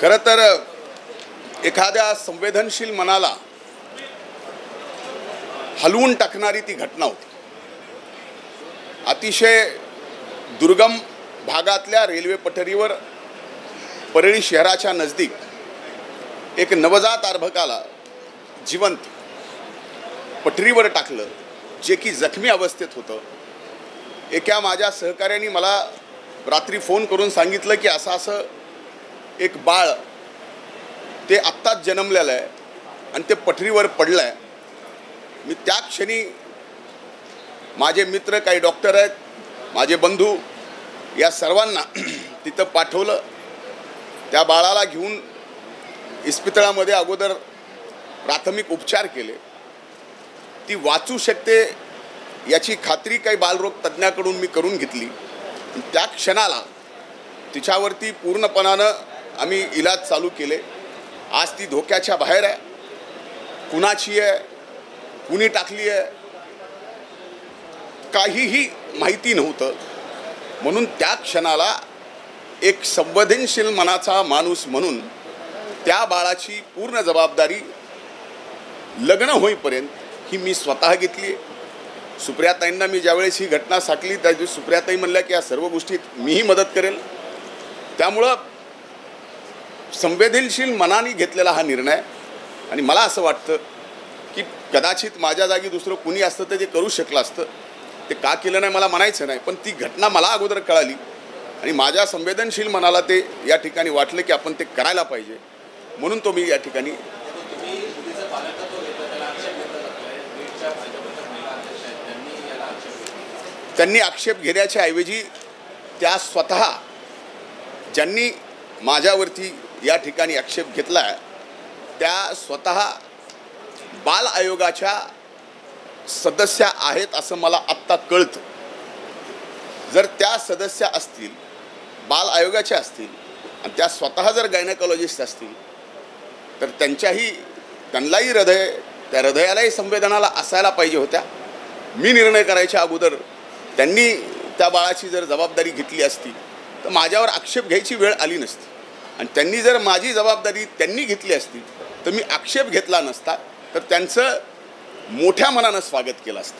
खरं तर एखाद्या संवेदनशील मनाला हलवून टाकणारी ती घटना होती। अतिशय दुर्गम भागातल्या रेल्वे पटरीवर परळी शहराच्या नजदीक एक नवजात अर्भकाला जिवंत पटरीवर टाकलं, जे की जखमी अवस्थेत होतं। एका माझ्या सहकार्याने मला रात्री फोन करून सांगितलं की असं एक बाळ ते आत्ताच जन्मलेलं आहे आणि ते पटरीवर पडलं आहे। मी त्या क्षणी माझे मित्र, काही डॉक्टर आहेत, माझे बंधू, या सर्वांना तिथं पाठवलं। त्या बाळाला घेऊन इस्पितळामध्ये अगोदर प्राथमिक उपचार केले। ती वाचू शकते याची खात्री काही बालरोग तज्ज्ञाकडून मी करून घेतली। त्या क्षणाला तिच्यावरती पूर्णपणानं आम्ही इलाज चालू केले। आज ती धोक्याच्या बाहेर आहे। कुणाची आहे, कुणी टाकली आहे, काहीही माहिती नव्हतं। म्हणून त्या क्षणाला एक संवेदनशील मनाचा माणूस म्हणून त्या बाळाची पूर्ण जबाबदारी लग्न होईपर्यंत ही मी स्वतः घेतली। सुप्रियाताईंना मी ज्यावेळेस ही घटना साकली त्या दिवशी सुप्रियाताई म्हणल्या की या सर्व गोष्टीत मीही मदत करेल। त्यामुळं संवेदनशील मनाने घेतलेला हा निर्णय, आणि मला असं वाटतं की कदाचित माझ्या जागी दुसरं कुणी असतं तर ते करू शकलं असतं। ते का केलं नाही मला म्हणायचं नाही, पण ती घटना मला अगोदर कळाली आणि माझ्या संवेदनशील मनाला ते या ठिकाणी वाटलं की आपण ते करायला पाहिजे, म्हणून तो मी या ठिकाणी त्यांनी आक्षेप घेण्याच्या ऐवजी त्या स्वतः ज्यांनी माझ्यावरती या ठिकाणी आक्षेप घेतला आहे त्या स्वतः बाल आयोगाच्या सदस्य आहेत असं मला आत्ता कळतं। जर त्या सदस्य असतील, बाल आयोगाच्या असतील आणि त्या स्वतः जर गायनेकॉलॉजिस्ट असतील तर त्यांनाही त्या हृदयालाही संवेदनाला असायला पाहिजे होत्या। मी निर्णय करायच्या अगोदर त्यांनी त्या बाळाची जर जबाबदारी घेतली असती तर माझ्यावर आक्षेप घ्यायची वेळ आली नसती, आणि त्यांनी जर माझी जबाबदारी त्यांनी घेतली असती तर मी आक्षेप घेतला नसता, तर त्यांचं मोठ्या मनानं स्वागत केलं असतं।